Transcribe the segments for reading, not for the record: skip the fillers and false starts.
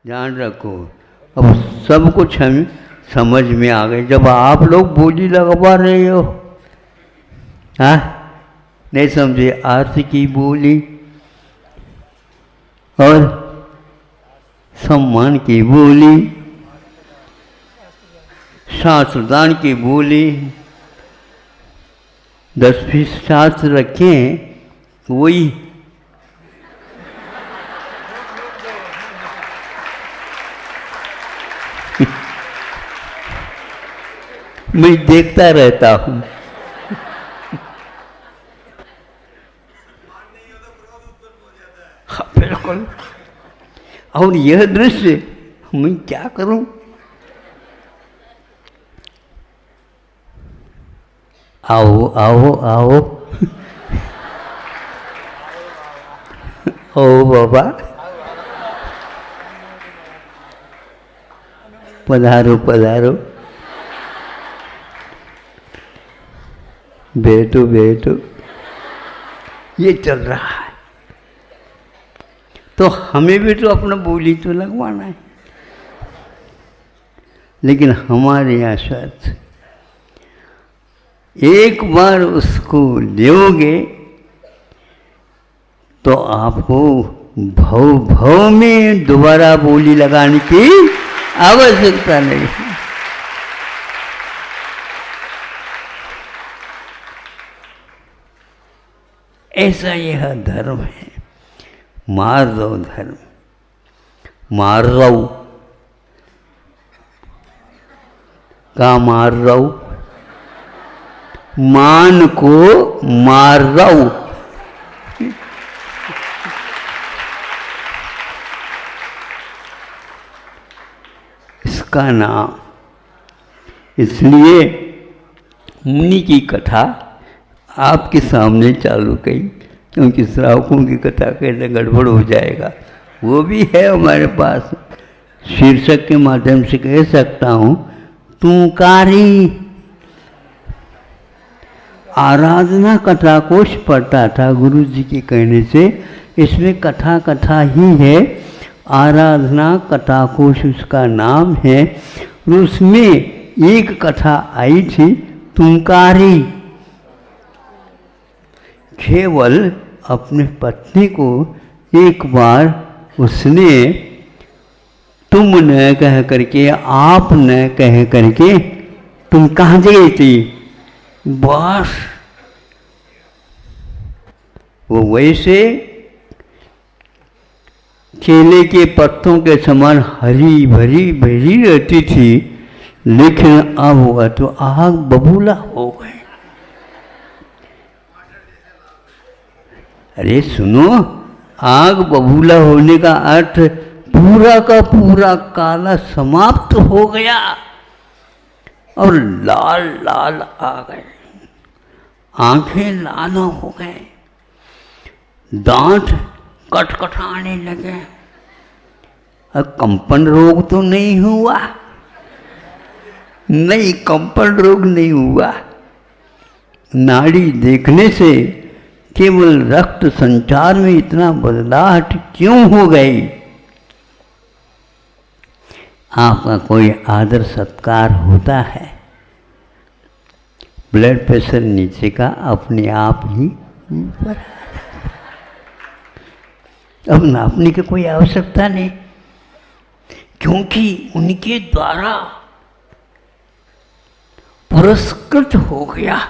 ध्यान रखो। अब सब कुछ हम समझ में आ गए जब आप लोग बोली लगवा रहे हो। हाँ, नहीं समझे? अर्थ की बोली और सम्मान की बोली, शास्त्रदान की बोली, 10-20 शास्त्र रखे हैं वही। मैं देखता रहता हूँ। हाँ बिल्कुल। और यह दृश्य मैं क्या करूं? आओ आओ आओ ओ बाबा, पधारो पधारो, बैठो बैठो। ये चल रहा है तो हमें भी तो अपना बोली तो लगवाना है। लेकिन हमारे यहाँ शर्त, एक बार उसको लोगे तो आपको भव भव में दोबारा बोली लगाने की आवश्यकता नहीं है। ऐसा यह धर्म है, मार्दव धर्म। मार्दव का मार्दव, मान को मार्दव। इसका नाम इसलिए मुनि की कथा आपके सामने चालू कही, क्योंकि श्रावकों की कथा कैसे गड़बड़ हो जाएगा। वो भी है हमारे पास, शीर्षक के माध्यम से कह सकता हूँ। तुकारी आराधना कथा कोश पढ़ता था गुरु जी के कहने से। इसमें कथा कथा ही है, आराधना कथा कोश उसका नाम है। उसमें एक कथा आई थी तुकारी। केवल अपने पत्नी को एक बार उसने तुम न कह करके, आप न कह करके, तुम कहाँ गई थी, बस वो वैसे केले के पत्तों के समान हरी भरी भरी रहती थी, लेकिन अब वह तो आग बबूला हो गए। अरे सुनो, आग बबूला होने का अर्थ पूरा का पूरा काला समाप्त हो गया और लाल लाल आ गए, आंखें लाल हो गए, दांत कटकटाने लगे। अब कंपन रोग तो नहीं हुआ? नहीं, कंपन रोग नहीं हुआ। नाड़ी देखने से केवल रक्त संचार में इतना बदलाव क्यों हो गई? आपका कोई आदर सत्कार होता है, ब्लड प्रेशर नीचे का अपने आप ही ऊपर। अब नापने की कोई आवश्यकता नहीं, क्योंकि उनके द्वारा पुरस्कृत हो गया।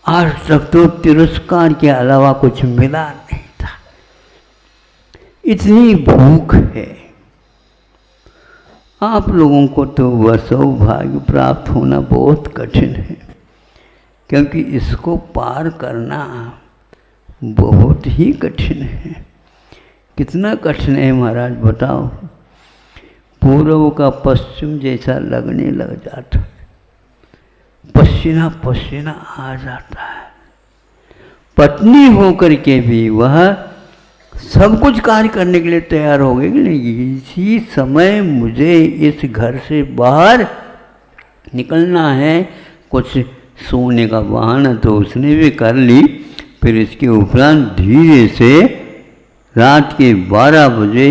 आज तक तो तिरस्कार के अलावा कुछ मिला नहीं था। इतनी भूख है। आप लोगों को तो वह सौभाग्य प्राप्त होना बहुत कठिन है, क्योंकि इसको पार करना बहुत ही कठिन है। कितना कठिन है महाराज बताओ। पूर्व का पश्चिम जैसा लगने लग जाता, पसीना पसीना आ जाता है। पत्नी होकर के भी वह सब कुछ कार्य करने के लिए तैयार हो गई कि नहीं, इसी समय मुझे इस घर से बाहर निकलना है। कुछ सोने का बहाना तो उसने भी कर ली। फिर इसके उपरांत धीरे से रात के 12 बजे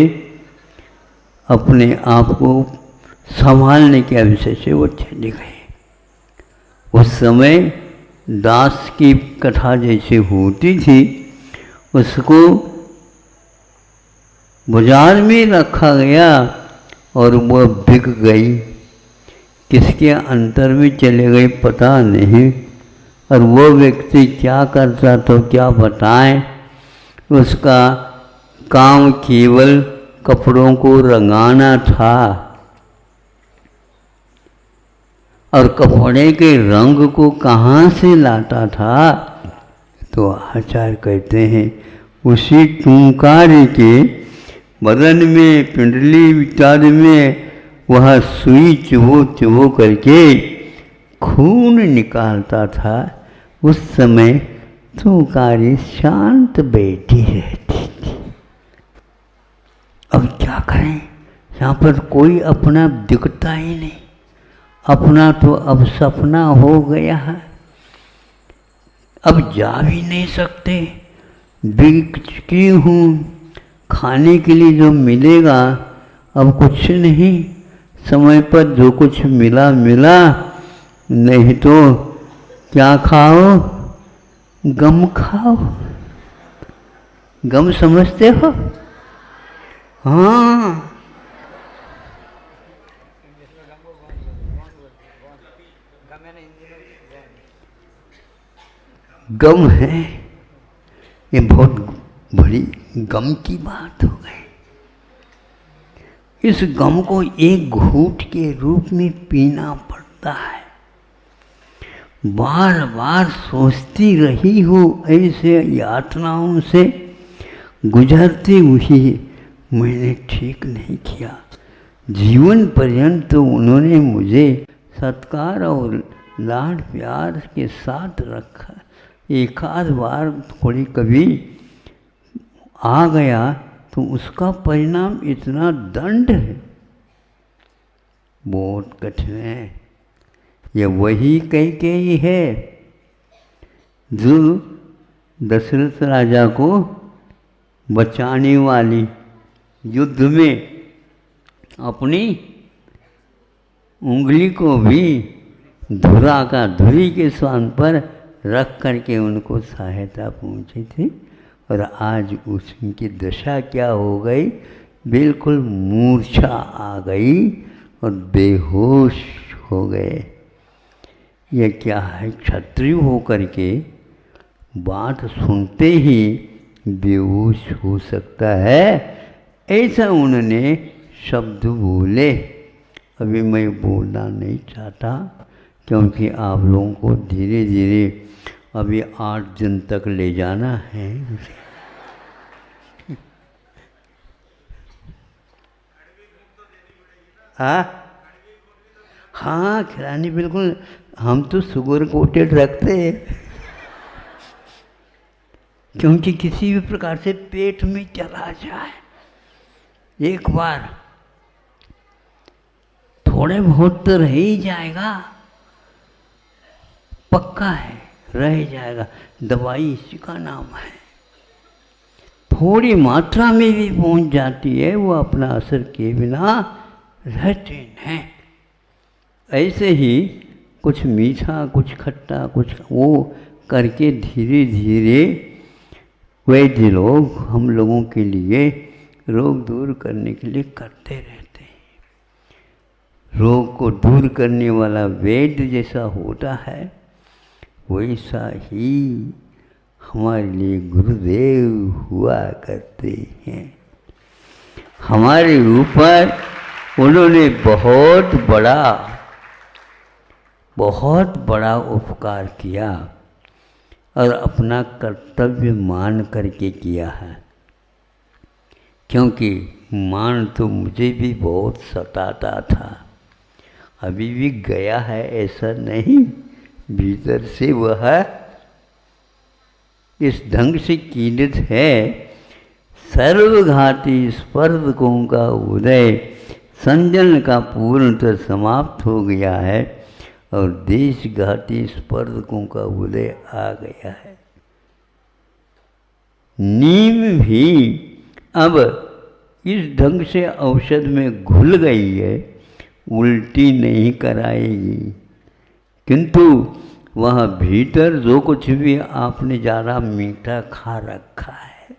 अपने आप को संभालने के विषय से वो चले गए। उस समय दास की कथा जैसे होती थी, उसको बाजार में रखा गया और वह बिक गई। किसके अंतर में चले गई पता नहीं। और वो व्यक्ति क्या करता तो क्या बताएं, उसका काम केवल कपड़ों को रंगाना था और कपड़े के रंग को कहाँ से लाता था, तो आचार्य कहते हैं उसी टूंकारी के बदन में पिंडली इत्यादि में वह सुई चुभो चुभो करके खून निकालता था। उस समय टूंकारी शांत बैठी रहती थी। अब क्या करें, यहाँ पर कोई अपना दिखता ही नहीं। अपना तो अब सपना हो गया है, अब जा भी नहीं सकते। बिक चुकी हूँ, खाने के लिए जो मिलेगा अब कुछ नहीं। समय पर जो कुछ मिला मिला, नहीं तो क्या खाओ, गम खाओ। गम समझते हो? हाँ, गम है। ये बहुत बड़ी गम की बात हो गई। इस गम को एक घूंट के रूप में पीना पड़ता है। बार बार सोचती रही हो, ऐसे यातनाओं से गुजरती हुई मैंने ठीक नहीं किया। जीवन पर्यंत तो उन्होंने मुझे सत्कार और लाड प्यार के साथ रखा। एक आध बार थोड़ी कभी आ गया तो उसका परिणाम इतना दंड है, बहुत कठिन है। यह वही कैकेयी है जो दशरथ राजा को बचाने वाली, युद्ध में अपनी उंगली को भी धुरा का धुरी के स्थान पर रख करके उनको सहायता पहुंची थी। और आज उनकी दशा क्या हो गई, बिल्कुल मूर्छा आ गई और बेहोश हो गए। ये क्या है, क्षत्रिय होकर के बात सुनते ही बेहोश हो सकता है, ऐसा उन्होंने शब्द बोले। अभी मैं बोलना नहीं चाहता क्योंकि आप लोगों को धीरे धीरे अभी 8 दिन तक ले जाना है। हाँ, खिलानी बिल्कुल। हम तो शुगर कोटेड रखते हैं क्योंकि किसी भी प्रकार से पेट में चला जाए, एक बार थोड़े बहुत तो रह ही जाएगा, पक्का है रह जाएगा। दवाई इसी का नाम है। थोड़ी मात्रा में भी पहुंच जाती है, वो अपना असर किए बिना रहते हैं। ऐसे ही कुछ मीठा, कुछ खट्टा, कुछ वो करके धीरे धीरे वैद्य लोग हम लोगों के लिए रोग दूर करने के लिए करते रहते हैं। रोग को दूर करने वाला वैद्य जैसा होता है, वैसा ही हमारे लिए गुरुदेव हुआ करते हैं। हमारे ऊपर उन्होंने बहुत बड़ा उपकार किया और अपना कर्तव्य मान करके किया है। क्योंकि मान तो मुझे भी बहुत सताता था, अभी भी गया है ऐसा नहीं, भीतर से वह इस ढंग से कीड़ित है। सर्वघाती स्पर्धकों का उदय संजन का पूर्णतः समाप्त हो गया है और देशघाती स्पर्धकों का उदय आ गया है। नीम भी अब इस ढंग से औषध में घुल गई है, उल्टी नहीं कराएगी। किंतु वह भीतर जो कुछ भी आपने ज़्यादा मीठा खा रखा है,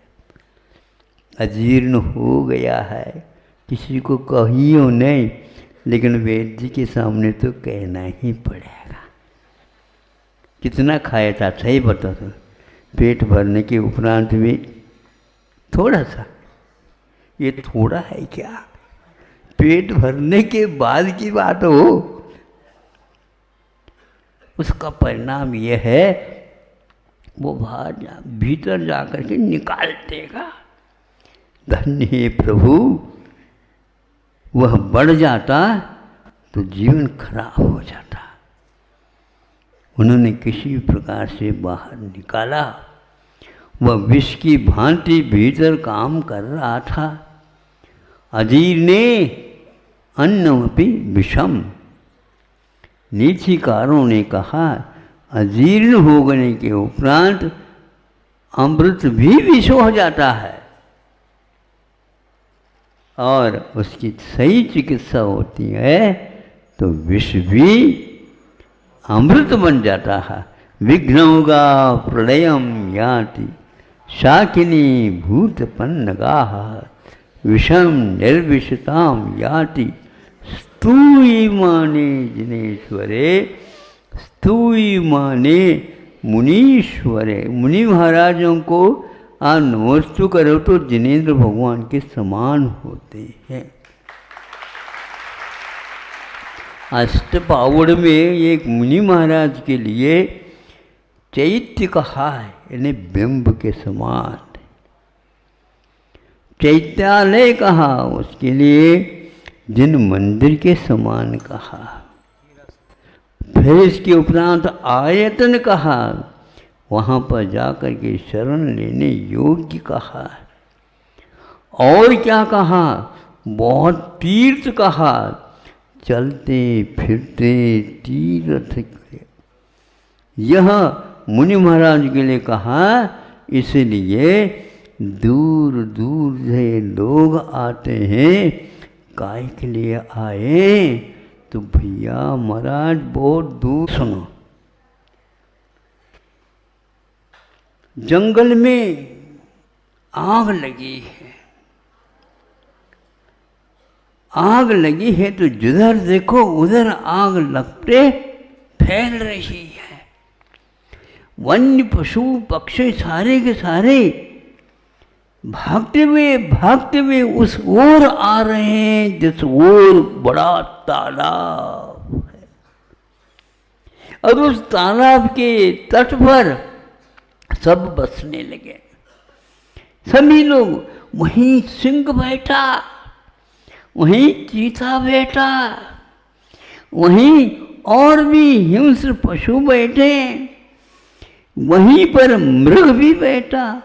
अजीर्ण हो गया है, किसी को कहियो नहीं, लेकिन वैद्य जी के सामने तो कहना ही पड़ेगा। कितना खाया था सही बता दो। पेट भरने के उपरांत भी थोड़ा सा, ये थोड़ा है क्या? पेट भरने के बाद की बात हो, उसका परिणाम यह है वो बाहर भीतर जाकर के निकाल देगा। धन्य हे प्रभु, वह बढ़ जाता तो जीवन खराब हो जाता। उन्होंने किसी प्रकार से बाहर निकाला। वह विष की भांति भीतर काम कर रहा था। अजीर्णे अन्नमपि विषम। नीतिकारों ने कहा अजीर्ण हो गने के उपरांत अमृत भी विष हो जाता है और उसकी सही चिकित्सा होती है तो विष भी अमृत बन जाता है। विघ्नौगा प्रलयम याति शाकिनी भूतपन्नगाः विषम निर्विषताम याति स्तूयमाने जिनेश्वरे। स्तूयमाने मुनीश्वरे। मुनि महाराजों को आप नमस्तु करो तो जिनेंद्र भगवान के समान होते हैं। अष्टपावड़ में एक मुनि महाराज के लिए चैत्य कहा है, यानी बिंब के समान। चैत्यालय कहा, उसके लिए जिन मंदिर के समान कहा। फिर इसके उपरांत आयतन कहा, वहाँ पर जाकर के शरण लेने योग्य कहा। और क्या कहा? बहुत तीर्थ कहा, चलते फिरते तीर्थ। यह मुनि महाराज के लिए कहा, इसलिए दूर दूर से लोग आते हैं। काय के लिए आए? तो भैया महाराज बहुत दूर। सुनो, जंगल में आग लगी है। आग लगी है तो जिधर देखो उधर आग लपटे फैल रही है। वन्य पशु पक्षी सारे के सारे भागते हुए उस ओर आ रहे हैं जिस ओर बड़ा तालाब है। और उस तालाब के तट पर सब बसने लगे। सभी लोग, वहीं सिंह बैठा, वहीं चीता बैठा, वहीं और भी हिंस्र पशु बैठे, वहीं पर मृग भी बैठा,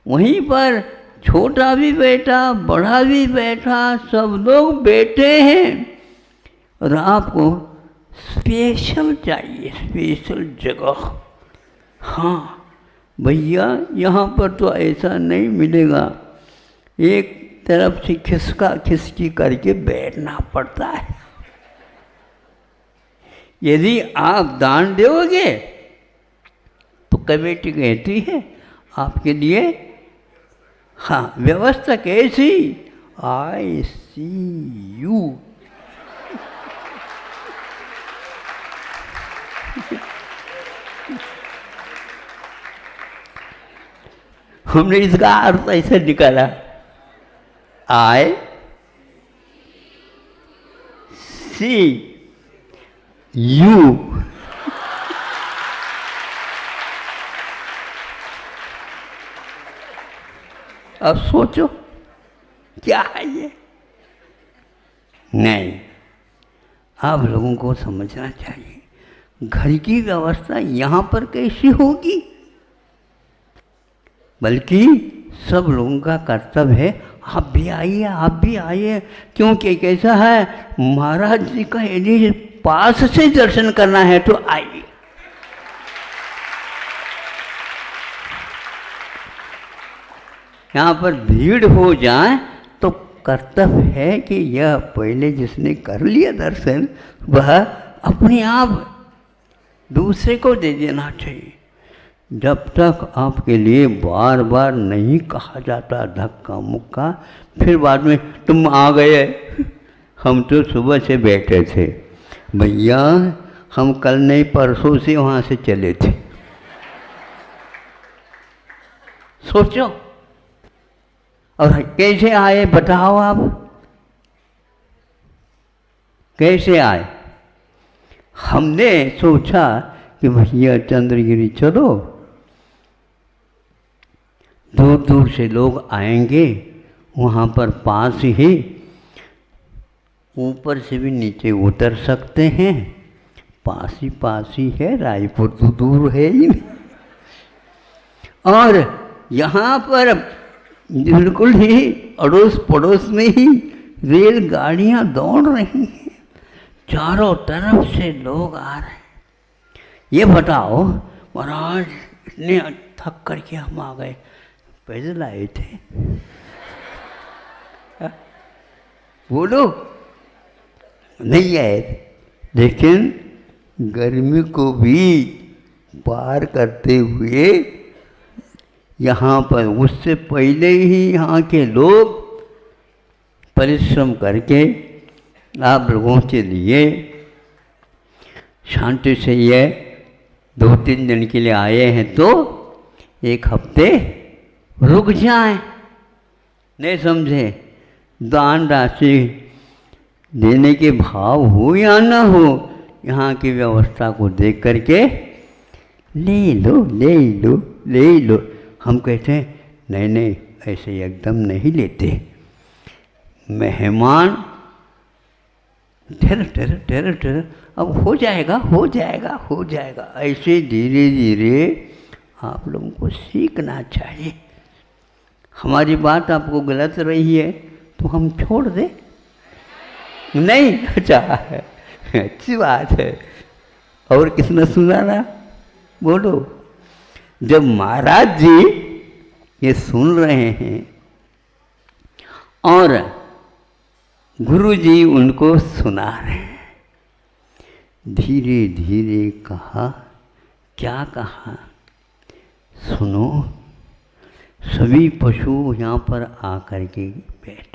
वहीं पर छोटा भी बैठा, बड़ा भी बैठा, सब लोग बैठे हैं। और आपको स्पेशल चाहिए, स्पेशल जगह। हाँ भैया, यहाँ पर तो ऐसा नहीं मिलेगा। एक तरफ से खिसका खिसकी करके बैठना पड़ता है। यदि आप दान दोगे तो कमेटी कहती है आपके लिए, हाँ व्यवस्था कैसी? आई सी यू। हमने इसका अर्थ ऐसे निकाला, आई सी यू। अब सोचो क्या है ये? नहीं, आप लोगों को समझना चाहिए घर की व्यवस्था यहाँ पर कैसी होगी। बल्कि सब लोगों का कर्तव्य है, आप भी आइए, आप भी आइए। क्योंकि कैसा है, महाराज जी का यदि पास से दर्शन करना है तो आइए। यहाँ पर भीड़ हो जाए कर्तव्य है कि यह पहले जिसने कर लिया दर्शन वह अपने आप दूसरे को दे देना चाहिए। जब तक आपके लिए बार बार नहीं कहा जाता धक्का मुक्का, फिर बाद में तुम आ गए, हम तो सुबह से बैठे थे भैया, हम कल नहीं परसों से वहाँ से चले थे। सोचो, और कैसे आए बताओ आप, कैसे आए? हमने सोचा कि भैया चंद्रगिरी चलो, दूर दूर से लोग आएंगे, वहाँ पर पास ही ऊपर से भी नीचे उतर सकते हैं, पास ही है, रायपुर तो दूर है ही नहीं। और यहाँ पर बिल्कुल ही अड़ोस पड़ोस में ही रेलगाड़ियाँ दौड़ रही हैं, चारों तरफ से लोग आ रहे हैं। ये बताओ महाराज, इतने थक करके हम आ गए, पैदल आए थे? बोलो, नहीं आए, लेकिन गर्मी को भी पार करते हुए यहाँ पर उससे पहले ही यहाँ के लोग परिश्रम करके आप लोगों के लिए शांति से ये 2-3 दिन के लिए आए हैं, तो 1 हफ्ते रुक जाएं। नहीं समझे? दान राशि देने के भाव हो या ना हो, यहाँ की व्यवस्था को देख करके ले लो ले लो ले लो। हम कहते हैं नहीं नहीं, ऐसे एकदम नहीं लेते। मेहमान ठहर अब हो जाएगा हो जाएगा हो जाएगा, ऐसे धीरे धीरे आप लोगों को सीखना चाहिए। हमारी बात आपको गलत रही है तो हम छोड़ दें? नहीं, अच्छा है, अच्छी बात है। और किसने सुना ना? बोलो। जब महाराज जी ये सुन रहे हैं और गुरु जी उनको सुना रहे हैं, धीरे धीरे कहा, क्या कहा? सुनो, सभी पशु यहाँ पर आकर के बैठ